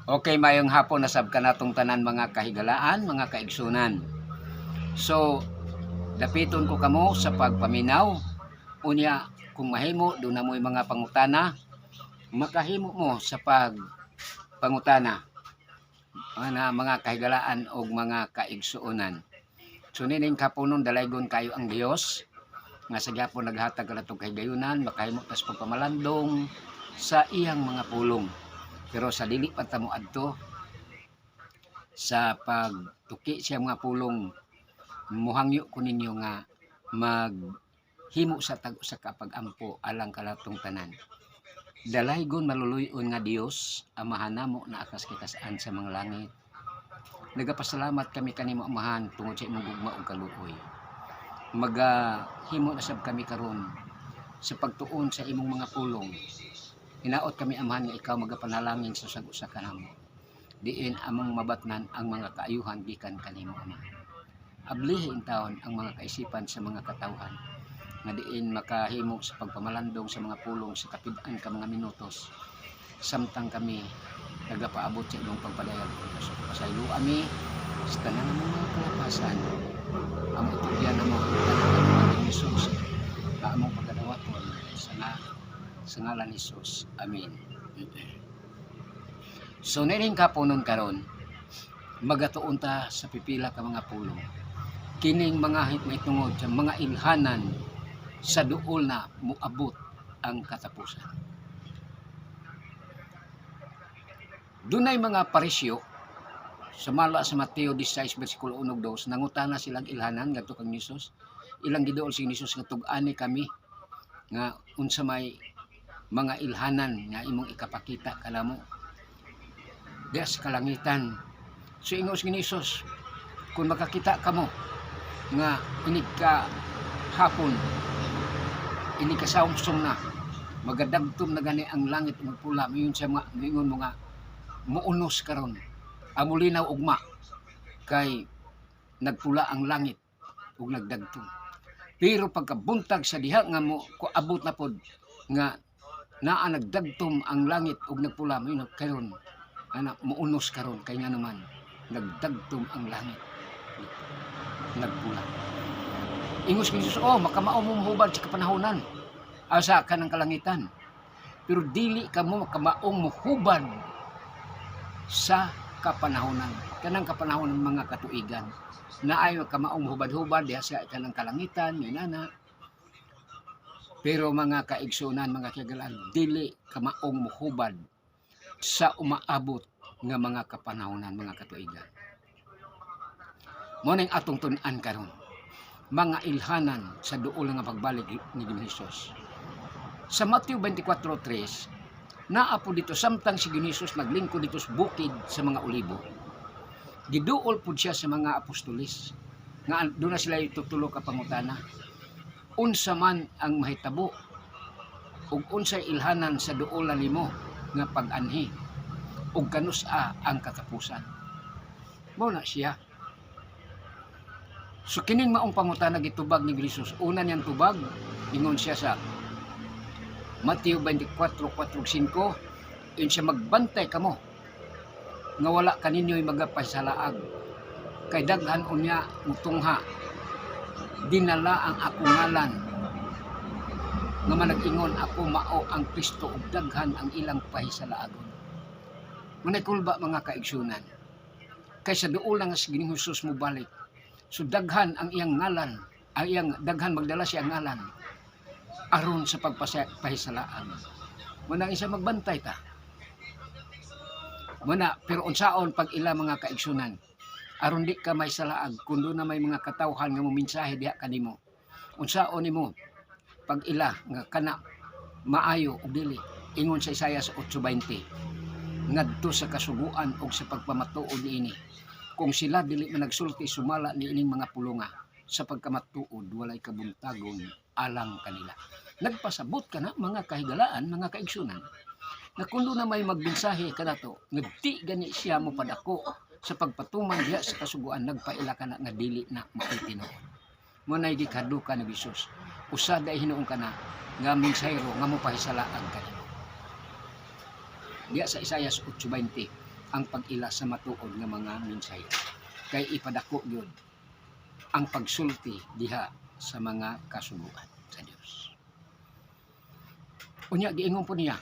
Okay, mayong hapon nasab ka natong tanan mga kahigalaan, mga kaigsunan. So, dapiton ko kamo sa pagpaminaw. Unya, kung mahimo, doon na mo'y mga pangutana. Makahimo mo sa pagpangutana na mga kahigalaan o mga kaigsuonan. So, nining kapunon dalaygon kayo ang Dios nga sa gyapon naghatag kanatong kahigayunan, makahimo tas pagpamalandong sa iyang mga pulong. Pero sa dili pa tamo adto sa pagtuki siya mga pulong, muhangyo ko ninyo nga maghimo sa tag usa ka pag-ampo alang kalatong tanan. Dalaygon maluluyon nga Dios amahan namo na akas kitasaan sa mga langit. Nagapasalamat kami kanimo amahan tungod sa imong gugma ug kaluoy. Magahimo na sab kami karon sa pagtuon sa imong mga pulong. Hinaot kami amahan nga ikaw magapanalangin sa sag-usa kanamo. Diin among mabatnan ang mga kaayuhan gikan kanimo Ama. Ablihin taon ang mga kaisipan sa mga katawhan nga diin makahimo sa pagpamalandong sa mga pulong sa kapid-an ka mga minutos samtang kami nagapaabot sa imong pagpadayag. Pasaylo kami sa tanan ng mga kalapasan. Ang itugyan na mo ang Jesus na among pagkadawaton sa ngalan ni Jesus. Amen. So nining kapunon karon magatuon ta sa pipila ka mga pulong. Kining mga mahitungod sa mga ilhanan sa duol na muabot ang katapusan. Dunay mga parisyo sa mala sa Mateo 16 bersikulo 1-2 nangutana silang ilhanan ngadto kang Jesus. Ilang giduol si Jesus nga tug-ani kami nga unsa may mga ilhanan nga imong ikapakita kanamo diha sa kalangitan. So ingos ni Jesus, kung makakita kamo nga inig ka hapon, inig ka saumsong na, magadagtom na gani ang langit magpula, mayon sa mga mingon mo nga muunos karon, amulinaw ugma kay nagpula ang langit ug nagdagtom. Pero pagkabuntag sa diha nga mo ko abot na pod nga naa nagdagtom ang langit ug nagpula, mayon karon ana muunos karon kay nga naman nagdagtom ang langit nagpula. Ingos ni Jesus, makamao mo mahubad sa kapanahonan asa ka ng kalangitan, pero dili ka mo makamaong muhubad sa kapanahonan, kanang kapanahonan mga katuigan na ay makamaong muhubad-hubad diha sa kanang kalangitan nana. Pero mga kaigsunan, mga kagalan, dili kamaong muhubad sa umaabot nga mga kapanahonan, mga katuigan. Mo ning atong tun-an karon, mga ilhanan sa duol nga pagbalik ni Jesus. Sa Mateo 24:3, naa po dito samtang si Jesus naglingkod dito sa bukid sa mga olibo. Giduol po siya sa mga apostolis nga doon na sila itutulo ka pangutana. Unsa man ang mahitabo ug unsay ilhanan sa duol na nimo nga pag-anhi ug kanus-a ang katapusan. Mao na siya. So kining maong pangutana gitubag ni Jesus. Una niyang tubag, ingon siya sa Mateo 24:4-5, siya magbantay kamo nga wala kaninyo'y magapasalaag kay daghan unya mutungha dinala ang akong ngalan nga manag-ingon ako mao ang Kristo ug daghan ang ilang pahisalaagon. Manay kulba mga kaigsunan, kay sa duol nga si Ginoong Hesus mo balik, so daghan ang iyang ngalan, ang iyang daghan magdala siya ang ngalan aron sa pagpahisalaan. Muna isa magbantay ta. Muna, pero unsaon pag ila mga kaigsunan, aron di ka may salaag, kundo na may mga katawhan nga mumensahe diha kanimo. Unsaon nimo pag ila nga kana maayo ug dili, ingon sa Isaiah 8:20, ngadto sa kasuguan ug sa pagpamatuod niini. Kung sila dili man nagsulti sumala ni ining mga pulunga, sa pagkamatuod walay kabuntagon alang kanila. Nagpasabot ka na mga kahigalaan, mga kaigsunan, na kundo na may magmensahe kanato nga di gani siya mo padako sa pagpatuman diha sa kasuguan, nagpaila ka na nga dili na maitinood. Mo nay gikaduka ni Jesus. Usa day hinuon ka na nga mensahero nga mo pahisalaan kanimo. Diya sa Isaiah 8:20, ang pag-ila sa matuod nga mga mensahe. Kay ipadako gyud ang pagsulti diha sa mga kasubuan sa Dios. Unya giingon po niya,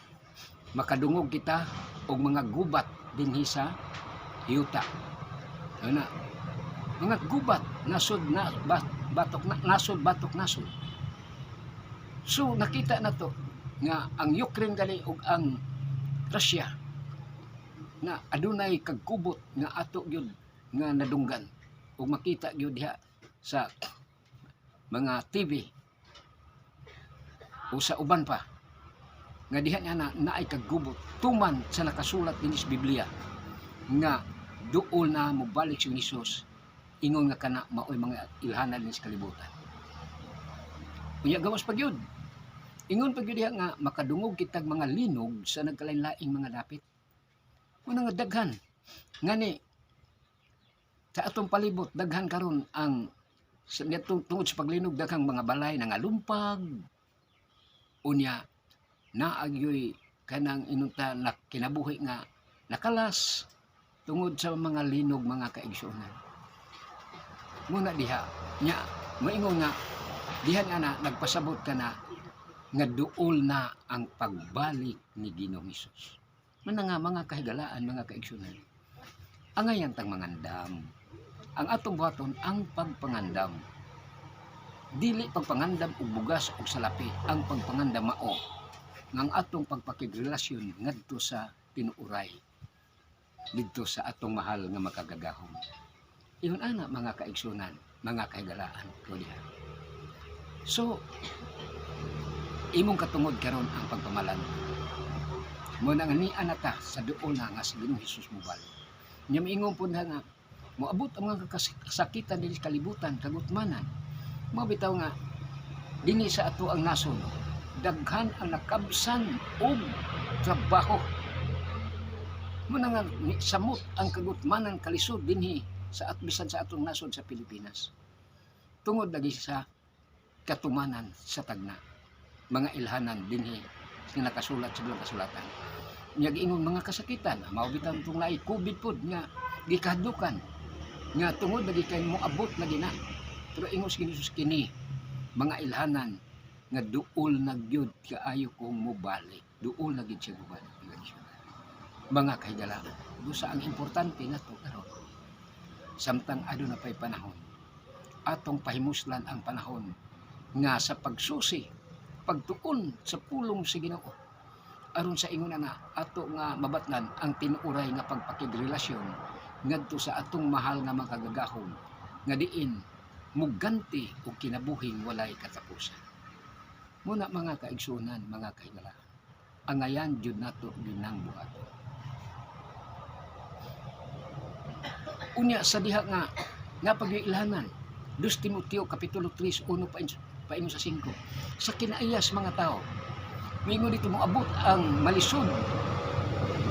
makadungog kita og mga gubat dinhi sa yuta. Ana, mga gubat nasod na batok na nasod batok nasod. So nakita na to nga ang Ukraine gali ug ang Russia na adunay kagkubot nga ato gyud nga nadunggan ug makita gyud diha sa mga TV o sa uban pa nga diha na naay kagkubot tuman sa nakasulat dinhi sa Biblia nga duol na mobalik si Jesus ingon nga kana maoy mga ilhanan ni sa kalibutan. Unya gawas pa gyud. Ingon pa gyud diha nga makadungog kitag mga linog sa nagkalain-laing mga dapit. Muna nga daghan ngani sa atong palibot daghan karon ang tungod sa paglinog daghang mga balay nga lumpag. Unya naagyoy kanang inunta na kinabuhi nga nakalas tungod sa mga linog mga kaigsuonan. Muna diha nya maingon nga diha na nagpasabot ka na nga duol na ang pagbalik ni Ginoong Hesus. Muna nga mga kahigalaan, mga kaigsuonan. Angayan tang mangandam. Ang atong buhaton ang pagpangandam. Dili pagpangandam og bugas og salapi, ang pagpangandam mao nga ang atong pagpakigrelasyon ngadto sa tinuuray didto sa atong mahal nga makagagahom. Iyon ana mga kaigsunan, mga kahigalaan ko diha. So imong katungod karon ang pagpamalan. Mo nang ni anata sa duol na nga si Ginoong Hesus mobalik. Nya miingon pud nga moabot ang mga kasakitan dinhi sa kalibutan, kagutmanan. Mabitaw nga dinhi sa ato ang nasod daghan ang nakabsan og trabaho. Muna nga samot ang kagutmanan kalisod dinhi sa bisan sa atong nasod sa Pilipinas. Tungod lagi sa katumanan sa tagna. Mga ilhanan dinhi nga nakasulat sa bilang kasulatan. Nya giingon mga kasakitan, mao bitaw tong lain COVID pod nga gikahadlukan. Nga tungod lagi kay moabot lagi na. Pero ingon si Jesus kini mga ilhanan nga duol na gyud kaayo kong mobalik. Duol na gyud siya mobalik. Mga kahigalaan, dusa ang importante nato karon. Samtang aduna pay panahon, atong pahimuslan ang panahon nga sa pagsusi, pagtuon sa pulong sa Ginoo. Aron sa ingon na ato nga mabatnan ang tinuuray nga pagpakigrelasyon ngadto sa atong mahal nga makagagahom nga diin muganti og kinabuhing walay katapusan. Muna mga kaigsunan, mga kahigalaan, angayan jud nato ginang buhaton. Unya sa diha nga pag-ilhanan 2 Timoteo kapitulo 3 1 paingon sa 5 sa kinaiyas mga tao mingon dito moabot ang malisod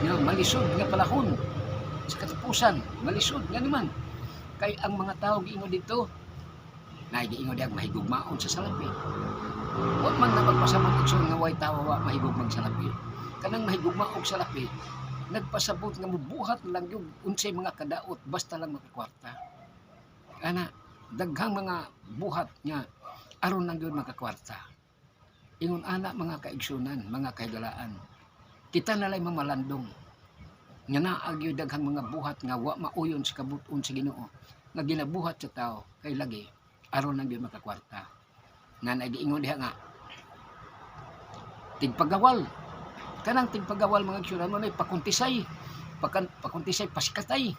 nga panahon sa katapusan malisod nga naman kay ang mga tao giingon dito na giingon diag mahigugmaon sa salapi. Wa man na magpasabot og nga way tawo wa mahigugmang salapi. Kanang mahigugmaon og salapi nagpasabot nga mubuhat lang yung unsay mga kadaot basta lang makakwarta. Ana daghang mga buhat nga aron lang yun makakwarta. Ingon ana mga kaigsunan, mga kahigalaan. Kita na lay mamalandong. Nga naag yung daghang mga buhat nga wa mauyon sa kabuton sa Ginoo. Nga ginabuhat sa tao kay lagi aron lang yun makakwarta. Nga nagiingon diha nga tigpagawal. Kanang tigpagawal mga igsunan mo na pakuntisay pasikatay.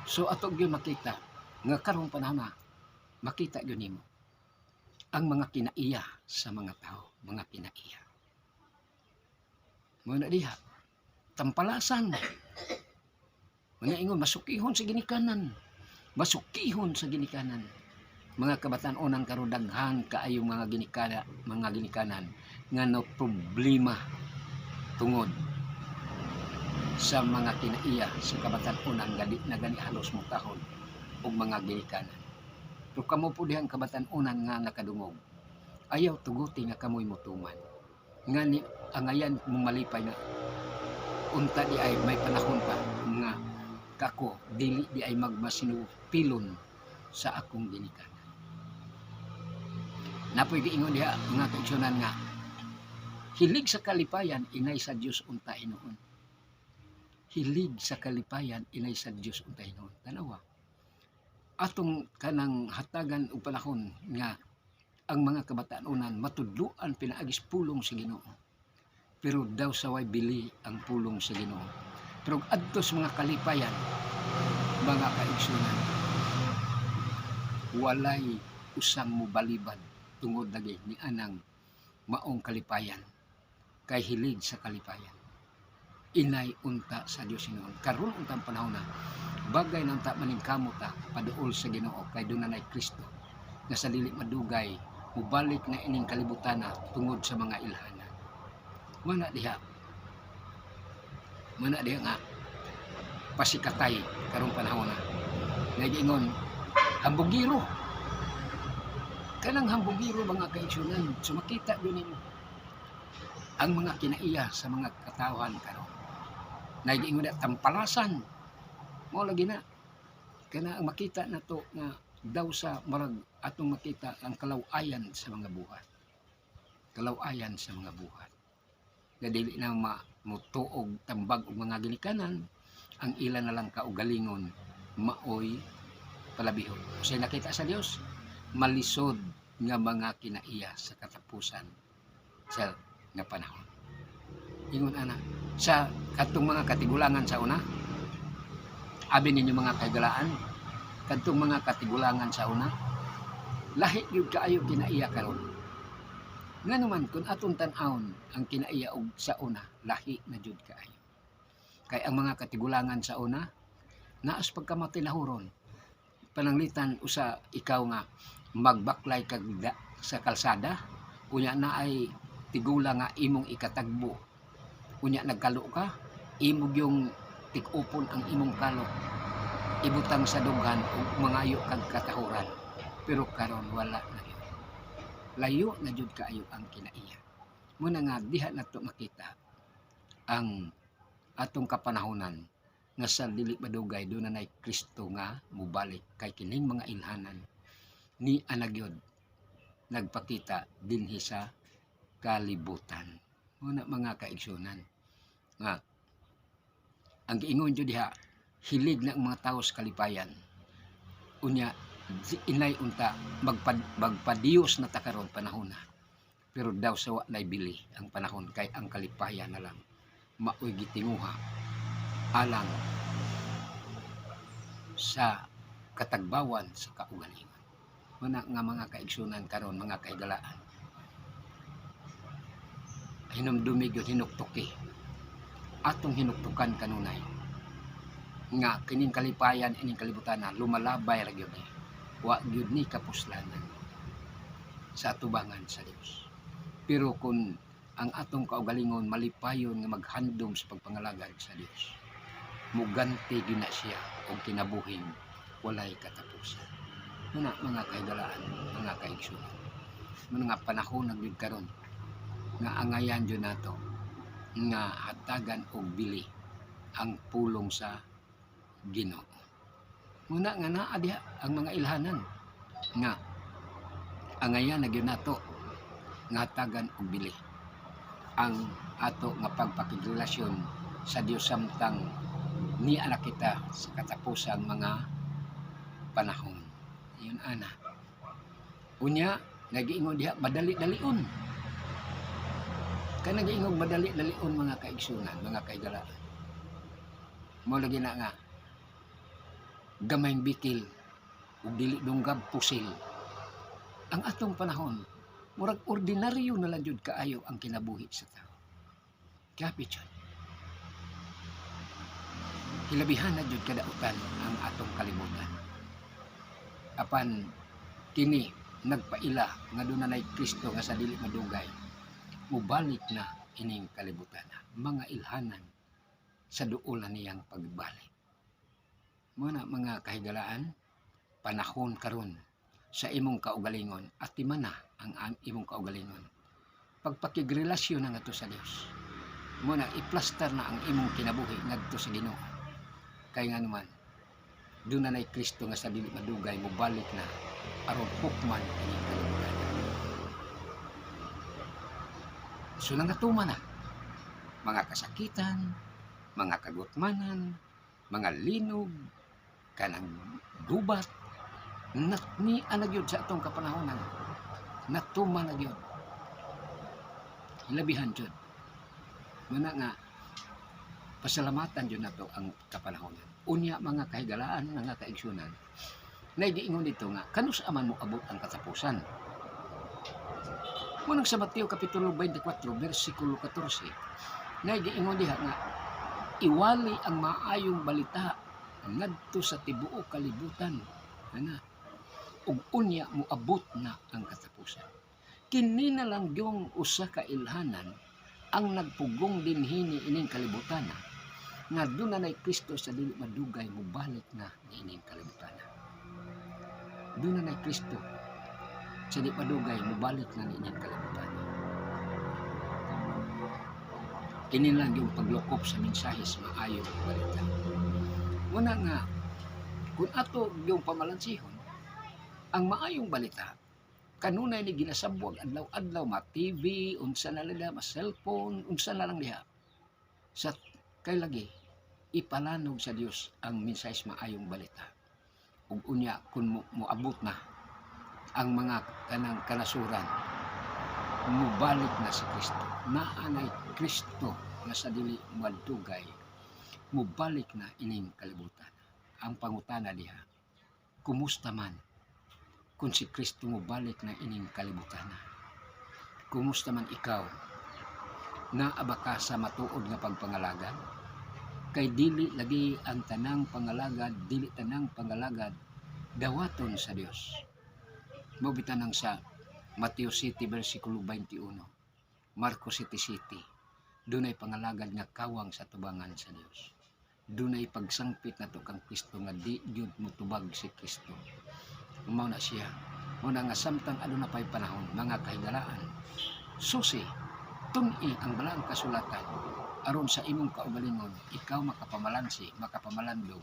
So ato gyud makita nga karong panahon na makita gyud nimo ang mga kinaiya sa mga tao, mga kinaiya. Mo na diha tampalasan. Mga ingon masukihon sa ginikanan. Masukihon sa ginikanan. Mga kabatan-onan karon daghan kaayong mga ginikanan nga no problema tungod sa mga kinaiya sa kabatan-onan na gani halos mutahon og mga ginikanan. Pero kamo po dihang kabatan-onan nga nakadungog. Ayaw tuguti nga kamoy mutuman. Nga ni angayan mumalipay na unta di ay may panahon pa nga kako dili di ay magmasinupilon sa akong ginikanan. Napoy giingon diha mga kaigsunan nga hilig sa kalipayan inay sa Dios unta hinuon. Hilig sa kalipayan inay sa Dios unta hinuon. Tanawa. Atong kanang hatagan og panahon nga ang mga kabataan-unan matudluan pinaagis pulong sa Ginoo. Pero daw saway bili ang pulong sa Ginoo. Pero adto sa mga kalipayan, mga kaigsunan, walay usang mobalibad tungod lagi ni anang maong kalipayan kay hilig sa kalipayan. Inay unta sa Dios hinuon. Karon untang panahon na bagay nang ta maning kamuta paduol sa Ginoo kay dunay Kristo nga sa dili madugay mubalik na ining kalibutan na tungod sa mga ilhana. Mana diha nga pasikatay karong panahon na. Nagiingon hambugiro. Kanang hambugiro mga kaigsunan, sumakita din ninyo ang mga kinaiya sa mga katawhan karon. Nagiingon na tampalasan. Mao lagi na kana ang makita nato nga daw sa marag atong makita ang kalaw-ayan sa mga buhat. Kalaw-ayan sa mga buhat. Na dili na mutuog tambag og mga ginikanan, ang ila na lang kaugalingon maoy palabihon. Kasi nakita sa Dios malisod nga mga kinaiya sa katapusan sa nga panahon. Ingon ana sa katong mga katigulangan sa una, abi ninyo mga kagalaan, kadtong mga katigulangan sa una, lahi gyud kaayo kinaiya karon. Nganuman kun atong tan-awon ang kinaiya og sa una, lahi na jud kaayo. Kay ang mga katigulangan sa una, naas pagkamatilahuron. Pananglitan usa ikaw nga magbaklay kag sa kalsada, unya na ay tigula nga imong ikatagbo. Unya nagkalo ka, imog yung tig-upon ang imong kalo. Ibutang sa dughan ug mangayo kag katahuran. Pero karon wala na yun. Layo na jud kaayo ang kinaiya. Muna nga diha nato makita ang atong kapanahonan nga sa dili madugay dunay Kristo nga mubalik kay kining mga ilhanan ni anagyod nagpakita dinhi sa kalibutan. Muna mga kaigsunan nga ang giingon jud diha hilig na ang mga tawo sa kalipayan. Unya inay unta magpadiyos na ta karon panahon na. Pero daw sa wa nay bili ang panahon kay ang kalipayan na lang maoy gitinguha alang sa katagbawan sa kaugalingon. Muna nga mga kaigsunan karon mga kaigalaan. Hinumdumi gyud hinuktuki. Atong hinuktukan kanunay nga kining kalipayan ining kalibutan na lumalabay ra gyud ni. Wa gyud ni kapuslanan sa atubangan sa Dios. Pero kung ang atong kaugalingon malipayon nga maghandom sa pagpangalagad sa Dios, muganti gyud na siya og kinabuhing walay katapusan. Muna mga kaigalaan, mga kaigsunan. Mga panahon na gyud karon nga angayan jud nato nga hatagan og bili ang pulong sa Ginoo. Muna nga naa diha ang mga ilhanan nga angayan na gyud nato nga hatagan og bili ang ato nga pagpakigrelasyon sa Dios samtang ni anak kita sa katapusang mga panahon. Yun ana. Unya nagiingon diha madali-dalion. Kaya nagiingog madali-dalion mga kaigsunan, mga kaigalaan. Mo lagi na nga gamayng bikil ug dili dunggab pusil. Ang atong panahon murag ordinaryo na lang jud kaayo ang kinabuhi sa tao. Kapit yun. Hilabihan na jud kadautan ang atong kalibutan. Apan kini nagpaila nga dunay Kristo nga sa dili madugay. Mubalik na ining kalibutan na mga ilhanan sa duol na niyang pagbalik. Muna mga kahigalaan, panahon karon sa imong kaugalingon at timana ang imong kaugalingon. Pagpakigrelasyon na nga to sa Dios. mo na iplastar na ang imong kinabuhi ngadto sa Ginoo. Kay nga naman doon na Kristo nga sa dili madugay mo balik na aron hukman kini kalibutan. So nangatuma na mga kasakitan, mga kagutmanan, mga linog, kanang gubat, ni gyud sa atong kapanahonan. Natuma na gyud. Hilabihan jud. Muna nga pasalamatan jud nato ang kapanahonan. Unya mga kahigalaan, mga kaigsunan. Naigiingon dito nga kanus aman mo abot ang katapusan. Munang sa Mateo kapitulo 24 bersikulo 14. Naigiingon diha nga iwali ang maayong balita ngadto sa tibuok kalibutan. Ana. Ug unya mo abot na ang katapusan. Kini na lang yung usa ka ilhanan ang nagpugong dinhi ining kalibutan nga doon na Kristo sa dili madugay mo balik na ining kalibutan. Doon na Kristo sa dili madugay mo balik na ining kalibutan. Kini lang yung paglukop sa mensahe sa maayong balita. Muna nga kung ato yung pamalansihon ang maayong balita kanunay ni ginasabwag adlaw-adlaw ma TV, unsa na lang ma cellphone, unsa na lang diha. Sa kay lagi ipalanog sa Dios ang mensahe maayong balita. Ug unya kun moabot na ang mga kanang kanasuran mubalik na si Kristo. Naanay Kristo nga sa dili madugay mubalik na ining kalibutan. Ang pangutana diha, kumusta man kung si Kristo mubalik na ining kalibutan? Kumusta man ikaw na abaka sa matuod nga pagpangalagad? Kay dili lagi ang tanang pangalagad, dili tanang pangalagad dawaton sa Dios. Mabitan nang sa Mateo City versikulo 21, Marcos City, dunay pangalagad nga kawang sa tubangan sa Dios. Dunay pagsangpit nato kang Kristo nga di gyud motubag si Kristo. Mao na siya. Mao na nga samtang aduna pay panahon mga kahigalaan. Susi tun-i ang balaang kasulatan aron sa imong kaugalingon ikaw makapamalansi, makapamalandong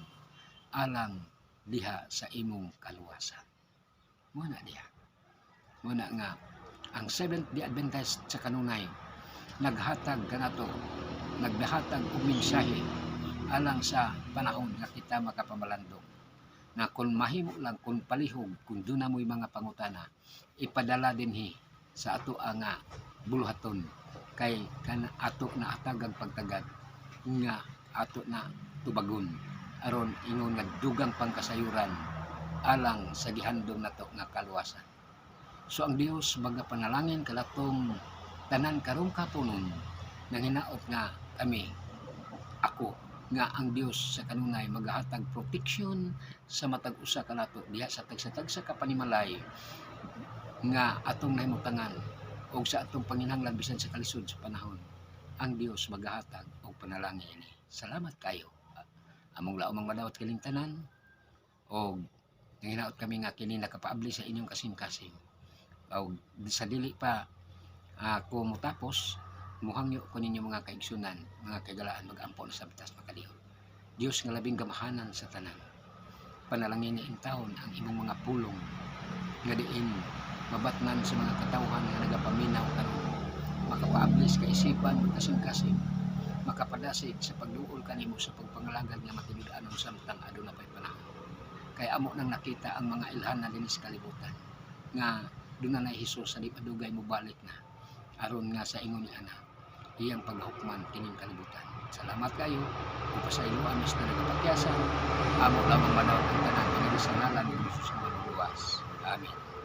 alang diha sa imong kaluwasan. Muna diha. Muna nga ang Seventh-day Adventist sa kanunay naghatag kanato, nagdahatag og mensahe alang sa panahon nga kita makapamalandong. Na kung mahimo lang, kung palihog, kung doon na mo'y mga pangutana, ipadala dinhi sa ato nga buluhaton kay ato na atagang pagtagad nga ato na tubagon aron ingon nga dugang pangkasayuran alang sa gihandom nato nga kaluwasan. So ang Dios baga panalangin kalatong tanan karong kapunon nang hinaot nga kami ako nga ang Dios sa kanunay maghatag protection sa matag usa kanato diha sa tagsa-tagsa ka panimalay nga atong nahimutangan o sa atong panginahanglan bisan sa kalisod sa panahon. Ang Dios maghatag og panalangin ini. Salamat kayo. Among laom ang madawat kining tanan og nanginaot kami nga kini nakapaabli sa inyong kasim-kasim. O sa dili pa ako mutapos muhangyo ko ninyo mga kaigsunan, mga kagalaan mag-ampo sa bitas makaliho. Dios nga labing gamahanan sa tanan. Panalangin ni intawon ang imong mga pulong nga diin mabatnan sa mga katawhan nga nagapaminaw karon. Makapaablis ka isipan magkasim-kasim, makapadasig sa pagduol kanimo sa pagpangalagad nga matinud-anon samtang aduna pay panahon. Kay amo nang nakita ang mga ilhana dinhi sa kalibutan nga doon na Hesus sa di padugay mo balik na aron nga sa ingon ni ana iyang paghukman kining kalibutan. Salamat kayo ug pasayloan mis na nagapakyasan amo lamang manaw ang tanan kini sa ngalan ni Hesus nga luwas. Amen.